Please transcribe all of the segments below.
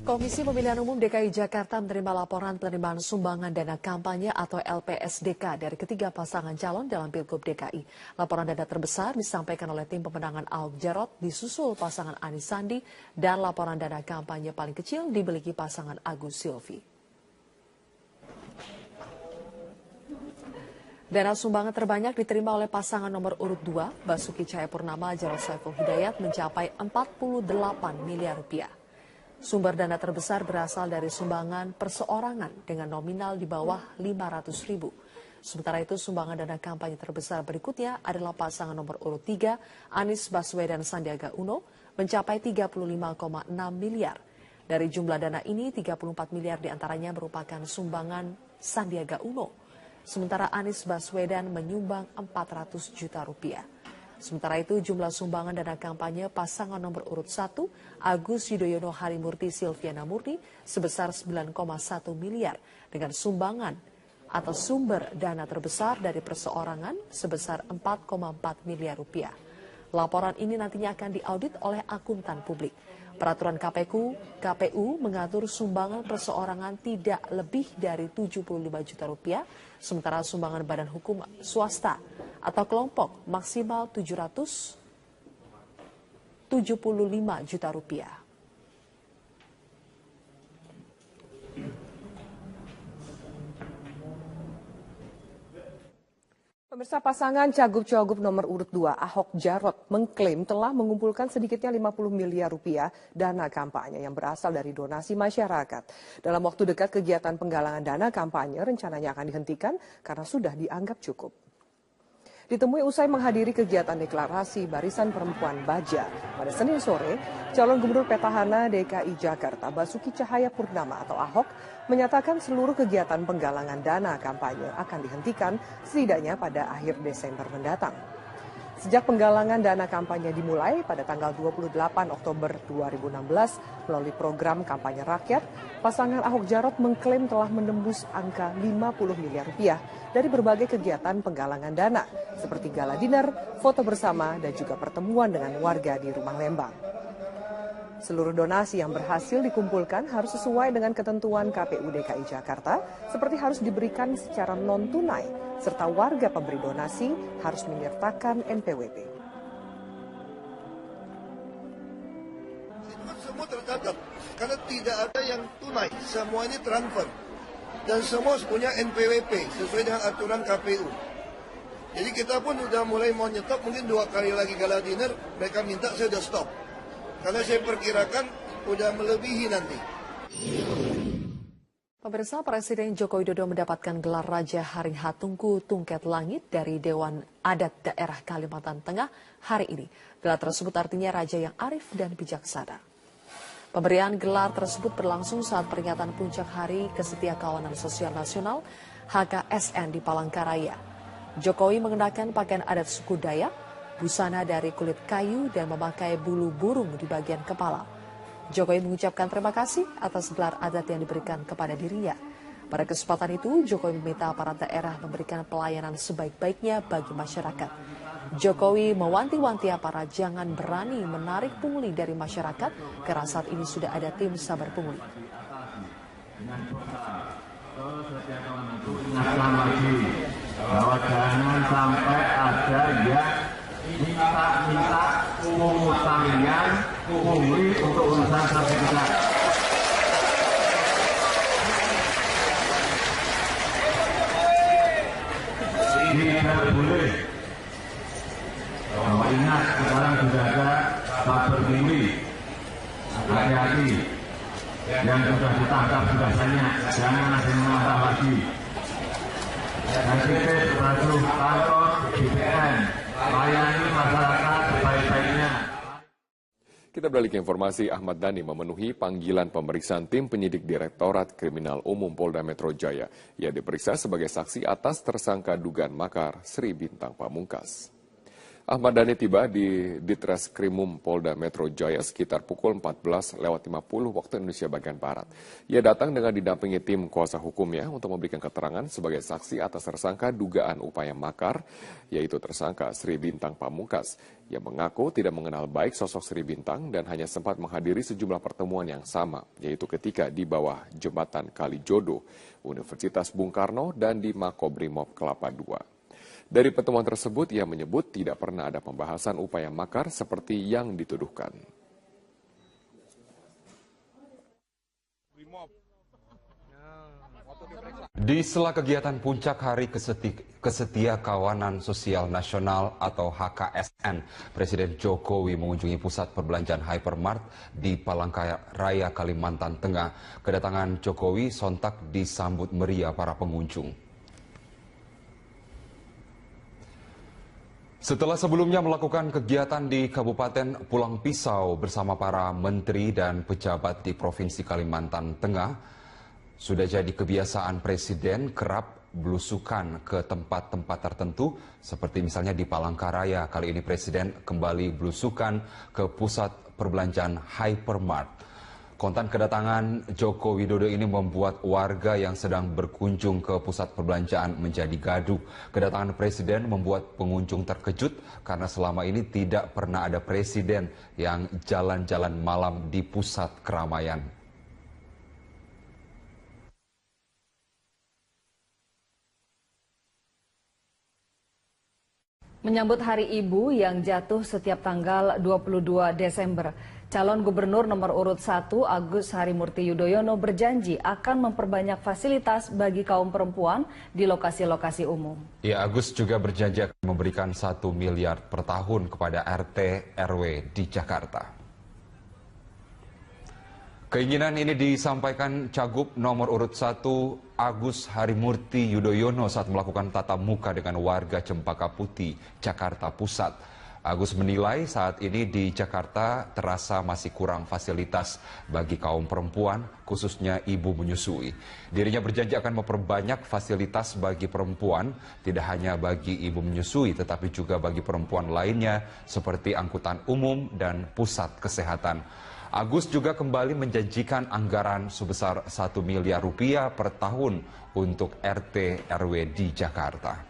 Komisi Pemilihan Umum DKI Jakarta menerima laporan penerimaan sumbangan dana kampanye atau LPSDK dari ketiga pasangan calon dalam Pilgub DKI. Laporan dana terbesar disampaikan oleh tim pemenangan Ahok Jarot disusul pasangan Anies Sandi dan laporan dana kampanye paling kecil dimiliki pasangan Agus Silvi. Dana sumbangan terbanyak diterima oleh pasangan nomor urut 2, Basuki Cahayapurnama Jarod Saiful Hidayat mencapai 48 miliar rupiah. Sumber dana terbesar berasal dari sumbangan perseorangan dengan nominal di bawah 500.000. Sementara itu sumbangan dana kampanye terbesar berikutnya adalah pasangan nomor urut 3, Anies Baswedan Sandiaga Uno, mencapai 35,6 miliar. Dari jumlah dana ini, 34 miliar diantaranya merupakan sumbangan Sandiaga Uno. Sementara Anies Baswedan menyumbang 400 juta rupiah. Sementara itu jumlah sumbangan dana kampanye pasangan nomor urut 1, Agus Yudhoyono Harimurti Silviana Murni sebesar 9,1 miliar dengan sumbangan atau sumber dana terbesar dari perseorangan sebesar 4,4 miliar rupiah. Laporan ini nantinya akan diaudit oleh akuntan publik. Peraturan KPU mengatur sumbangan perseorangan tidak lebih dari 75 juta rupiah, sementara sumbangan badan hukum swasta atau kelompok maksimal 775 juta rupiah. Pemirsa, pasangan Cagup-Cawagup nomor urut 2 Ahok Jarot mengklaim telah mengumpulkan sedikitnya 50 miliar rupiah dana kampanye yang berasal dari donasi masyarakat. Dalam waktu dekat kegiatan penggalangan dana kampanye rencananya akan dihentikan karena sudah dianggap cukup. Ditemui usai menghadiri kegiatan deklarasi Barisan Perempuan Baja pada Senin sore, calon gubernur petahana DKI Jakarta Basuki Cahayapurnama atau Ahok menyatakan seluruh kegiatan penggalangan dana kampanye akan dihentikan setidaknya pada akhir Desember mendatang. Sejak penggalangan dana kampanye dimulai pada tanggal 28 Oktober 2016 melalui program kampanye rakyat, pasangan Ahok Jarot mengklaim telah menembus angka 50 miliar rupiah dari berbagai kegiatan penggalangan dana seperti gala dinner, foto bersama, dan juga pertemuan dengan warga di Rumah Lembang. Seluruh donasi yang berhasil dikumpulkan harus sesuai dengan ketentuan KPU DKI Jakarta, seperti harus diberikan secara non-tunai, serta warga pemberi donasi harus menyertakan NPWP. Semua tercatat, karena tidak ada yang tunai, semua ini transfer. Dan semua punya NPWP, sesuai dengan aturan KPU. Jadi kita pun sudah mulai mau nyetop, mungkin 2 kali lagi gala dinner, mereka minta saya sudah stop. Karena saya perkirakan udah melebihi nanti. Pemirsa, Presiden Joko Widodo mendapatkan gelar Raja Haring Hatungku Tungket Langit dari Dewan Adat Daerah Kalimantan Tengah hari ini. Gelar tersebut artinya Raja yang arif dan bijaksana. Pemberian gelar tersebut berlangsung saat peringatan puncak Hari Kesetiakawanan Sosial Nasional HKSN di Palangkaraya. Jokowi mengenakan pakaian adat suku Dayak, busana dari kulit kayu dan memakai bulu burung di bagian kepala. Jokowi mengucapkan terima kasih atas gelar adat yang diberikan kepada dirinya. Pada kesempatan itu, Jokowi meminta aparat daerah memberikan pelayanan sebaik-baiknya bagi masyarakat. Jokowi mewanti-wanti aparat jangan berani menarik pungli dari masyarakat karena saat ini sudah ada tim sabar pungli. Ingatkan lagi bahwa jangan sampai ada yang minta pungutannya pungli untuk urusan sertifikat. Tidak boleh. Bahwa ingat sekarang sudah ada sabar pungli. Hati-hati. Yang sudah ditangkap sudah banyak. Jangan ada yang menambah lagi. Dan kita basuh kantor BPN. Layani masyarakat sebaik-baiknya. Kita beralih ke informasi. Ahmad Dhani memenuhi panggilan pemeriksaan tim penyidik Direktorat Kriminal Umum Polda Metro Jaya. Ia diperiksa sebagai saksi atas tersangka dugaan makar Sri Bintang Pamungkas. Ahmad Dhani tiba di Ditreskrimum Polda Metro Jaya sekitar pukul 14.50 waktu Indonesia bagian Barat. Ia datang dengan didampingi tim kuasa hukumnya untuk memberikan keterangan sebagai saksi atas tersangka dugaan upaya makar, yaitu tersangka Sri Bintang Pamungkas, yang mengaku tidak mengenal baik sosok Sri Bintang dan hanya sempat menghadiri sejumlah pertemuan yang sama, yaitu ketika di bawah jembatan Kalijodo, Universitas Bung Karno, dan di Makobrimob Kelapa II. Dari pertemuan tersebut, ia menyebut tidak pernah ada pembahasan upaya makar seperti yang dituduhkan. Di sela kegiatan puncak Hari Kesetiakawanan Sosial Nasional atau HKSN, Presiden Jokowi mengunjungi pusat perbelanjaan Hypermart di Palangkaraya, Kalimantan Tengah. Kedatangan Jokowi sontak disambut meriah para pengunjung. Setelah sebelumnya melakukan kegiatan di Kabupaten Pulang Pisau bersama para menteri dan pejabat di Provinsi Kalimantan Tengah, sudah jadi kebiasaan Presiden kerap belusukan ke tempat-tempat tertentu, seperti misalnya di Palangkaraya. Kali ini Presiden kembali belusukan ke pusat perbelanjaan Hypermart. Kontan kedatangan Joko Widodo ini membuat warga yang sedang berkunjung ke pusat perbelanjaan menjadi gaduh. Kedatangan Presiden membuat pengunjung terkejut karena selama ini tidak pernah ada Presiden yang jalan-jalan malam di pusat keramaian. Menyambut Hari Ibu yang jatuh setiap tanggal 22 Desember, calon gubernur nomor urut 1 Agus Harimurti Yudhoyono berjanji akan memperbanyak fasilitas bagi kaum perempuan di lokasi-lokasi umum. Ya, Agus juga berjanji akan memberikan 1 miliar per tahun kepada RT RW di Jakarta. Keinginan ini disampaikan Cagup nomor urut 1 Agus Harimurti Yudhoyono saat melakukan tatap muka dengan warga Cempaka Putih, Jakarta Pusat. Agus menilai saat ini di Jakarta terasa masih kurang fasilitas bagi kaum perempuan, khususnya ibu menyusui. Dirinya berjanji akan memperbanyak fasilitas bagi perempuan, tidak hanya bagi ibu menyusui, tetapi juga bagi perempuan lainnya seperti angkutan umum dan pusat kesehatan. Agus juga kembali menjanjikan anggaran sebesar 1 miliar rupiah per tahun untuk RT RW di Jakarta.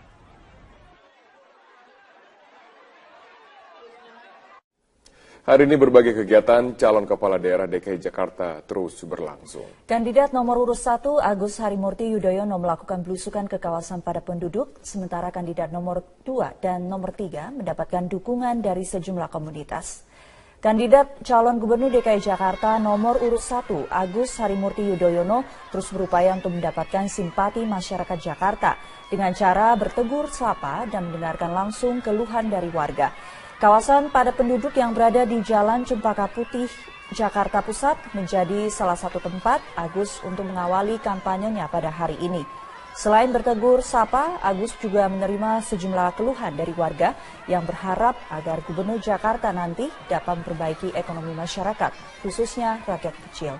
Hari ini berbagai kegiatan calon kepala daerah DKI Jakarta terus berlangsung. Kandidat nomor urut 1 Agus Harimurti Yudhoyono melakukan belusukan ke kawasan padat penduduk, sementara kandidat nomor 2 dan nomor 3 mendapatkan dukungan dari sejumlah komunitas. Kandidat calon gubernur DKI Jakarta nomor urut 1 Agus Harimurti Yudhoyono terus berupaya untuk mendapatkan simpati masyarakat Jakarta dengan cara bertegur sapa dan mendengarkan langsung keluhan dari warga. Kawasan padat penduduk yang berada di Jalan Cempaka Putih, Jakarta Pusat menjadi salah satu tempat Agus untuk mengawali kampanyenya pada hari ini. Selain bertegur sapa, Agus juga menerima sejumlah keluhan dari warga yang berharap agar Gubernur Jakarta nanti dapat memperbaiki ekonomi masyarakat, khususnya rakyat kecil.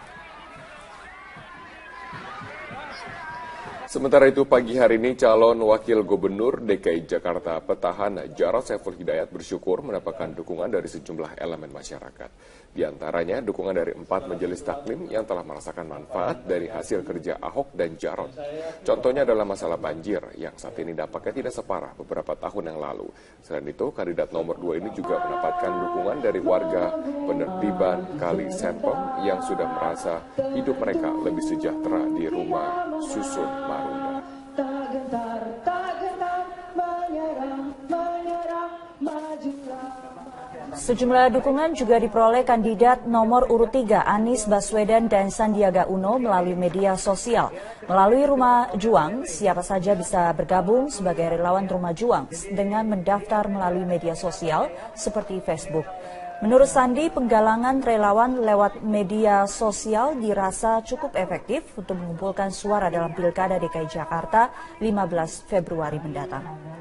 Sementara itu pagi hari ini calon wakil gubernur DKI Jakarta petahana Jarod Saiful Hidayat bersyukur mendapatkan dukungan dari sejumlah elemen masyarakat. Di antaranya dukungan dari 4 majelis taklim yang telah merasakan manfaat dari hasil kerja Ahok dan Jarod. Contohnya adalah masalah banjir yang saat ini dampaknya tidak separah beberapa tahun yang lalu. Selain itu, kandidat nomor 2 ini juga mendapatkan dukungan dari warga penertiban Kali Sempong yang sudah merasa hidup mereka lebih sejahtera di rumah susun Marunda. Sejumlah dukungan juga diperoleh kandidat nomor urut 3 Anies Baswedan dan Sandiaga Uno melalui media sosial. Melalui Rumah Juang, siapa saja bisa bergabung sebagai relawan Rumah Juang dengan mendaftar melalui media sosial seperti Facebook. Menurut Sandi, penggalangan relawan lewat media sosial dirasa cukup efektif untuk mengumpulkan suara dalam Pilkada DKI Jakarta 15 Februari mendatang.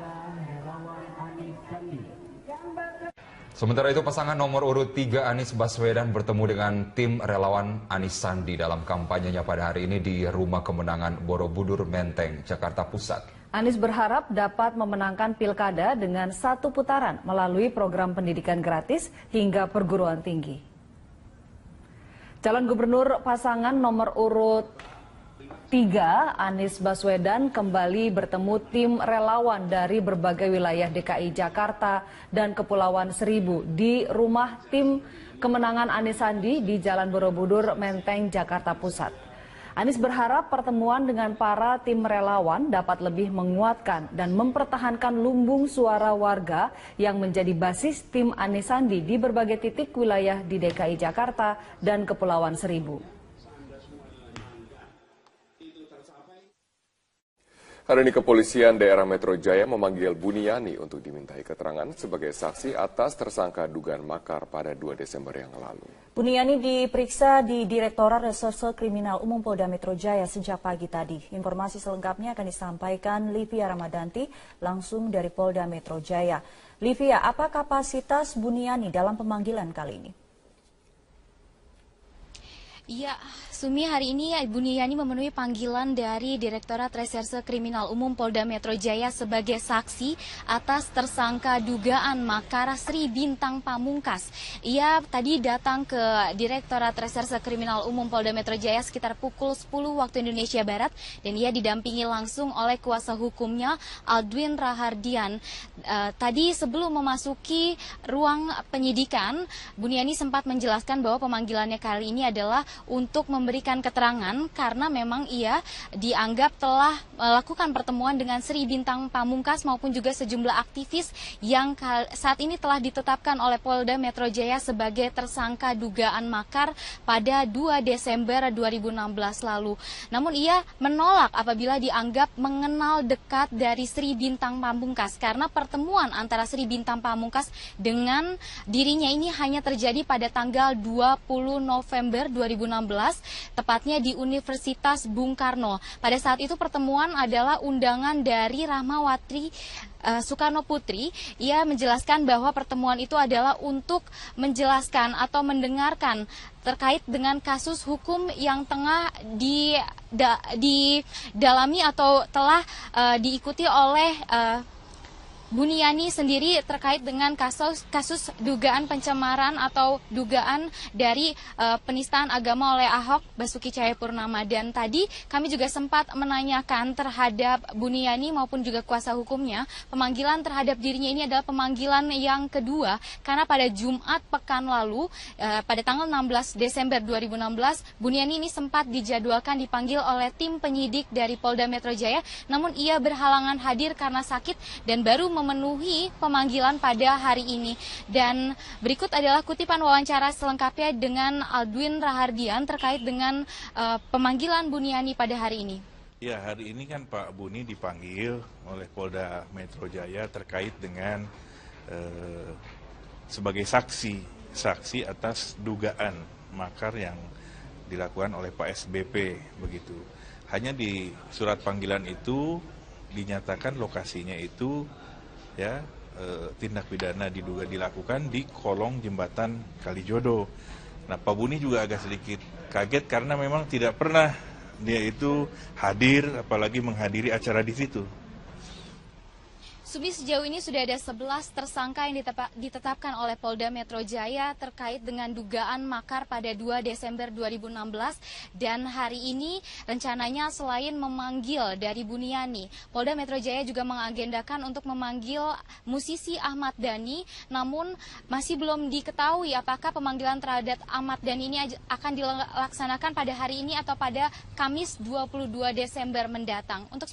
Sementara itu pasangan nomor urut 3 Anies Baswedan bertemu dengan tim relawan Anies Sandi dalam kampanyenya pada hari ini di Rumah Kemenangan Borobudur Menteng, Jakarta Pusat. Anies berharap dapat memenangkan pilkada dengan 1 putaran melalui program pendidikan gratis hingga perguruan tinggi. Calon gubernur pasangan nomor urut 3, Anies Baswedan, kembali bertemu tim relawan dari berbagai wilayah DKI Jakarta dan Kepulauan Seribu di rumah tim kemenangan Anies Sandi di Jalan Borobudur, Menteng, Jakarta Pusat. Anies berharap pertemuan dengan para tim relawan dapat lebih menguatkan dan mempertahankan lumbung suara warga yang menjadi basis tim Anies Sandi di berbagai titik wilayah di DKI Jakarta dan Kepulauan Seribu. Hari ini Kepolisian Daerah Metro Jaya memanggil Buniyani untuk dimintai keterangan sebagai saksi atas tersangka dugaan makar pada 2 Desember yang lalu. Buniyani diperiksa di Direktorat Reserse Kriminal Umum Polda Metro Jaya sejak pagi tadi. Informasi selengkapnya akan disampaikan Livia Ramadanti langsung dari Polda Metro Jaya. Livia, apa kapasitas Buniyani dalam pemanggilan kali ini? Ya, Sumi, hari ini Buniyani memenuhi panggilan dari Direktorat Reserse Kriminal Umum Polda Metro Jaya sebagai saksi atas tersangka dugaan makar Sri Bintang Pamungkas. Ia tadi datang ke Direktorat Reserse Kriminal Umum Polda Metro Jaya sekitar pukul 10 waktu Indonesia Barat dan ia didampingi langsung oleh kuasa hukumnya Aldwin Rahardian. Tadi sebelum memasuki ruang penyidikan, Buniyani sempat menjelaskan bahwa pemanggilannya kali ini adalah untuk memberikan keterangan karena memang ia dianggap telah melakukan pertemuan dengan Sri Bintang Pamungkas maupun juga sejumlah aktivis yang saat ini telah ditetapkan oleh Polda Metro Jaya sebagai tersangka dugaan makar pada 2 Desember 2016 lalu. Namun ia menolak apabila dianggap mengenal dekat dari Sri Bintang Pamungkas karena pertemuan antara Sri Bintang Pamungkas dengan dirinya ini hanya terjadi pada tanggal 20 November 2016, tepatnya di Universitas Bung Karno. Pada saat itu pertemuan adalah undangan dari Rahmawati Soekarno Putri. Ia menjelaskan bahwa pertemuan itu adalah untuk menjelaskan atau mendengarkan terkait dengan kasus hukum yang tengah didalami atau telah diikuti oleh Buniyani sendiri terkait dengan kasus dugaan pencemaran atau dugaan dari penistaan agama oleh Ahok Basuki Cahayapurnama. Dan tadi kami juga sempat menanyakan terhadap Buniyani maupun juga kuasa hukumnya, pemanggilan terhadap dirinya ini adalah pemanggilan yang kedua karena pada Jumat pekan lalu pada tanggal 16 Desember 2016 Buniyani ini sempat dijadwalkan dipanggil oleh tim penyidik dari Polda Metro Jaya, namun ia berhalangan hadir karena sakit dan baru memenuhi pemanggilan pada hari ini. Dan berikut adalah kutipan wawancara selengkapnya dengan Aldwin Rahardian terkait dengan pemanggilan Buniyani pada hari ini. Ya, hari ini kan Pak Buni dipanggil oleh Polda Metro Jaya terkait dengan sebagai saksi atas dugaan makar yang dilakukan oleh Pak SBP begitu. Hanya di surat panggilan itu dinyatakan lokasinya itu ya tindak pidana diduga dilakukan di kolong jembatan Kalijodo. Nah, Pak Buni juga agak sedikit kaget karena memang tidak pernah dia itu hadir, apalagi menghadiri acara di situ. Sumi, sejauh ini sudah ada 11 tersangka yang ditetapkan oleh Polda Metro Jaya terkait dengan dugaan makar pada 2 Desember 2016. Dan hari ini rencananya selain memanggil dari Buniyani, Polda Metro Jaya juga mengagendakan untuk memanggil musisi Ahmad Dhani. Namun masih belum diketahui apakah pemanggilan terhadap Ahmad Dhani ini akan dilaksanakan pada hari ini atau pada Kamis 22 Desember mendatang. Untuk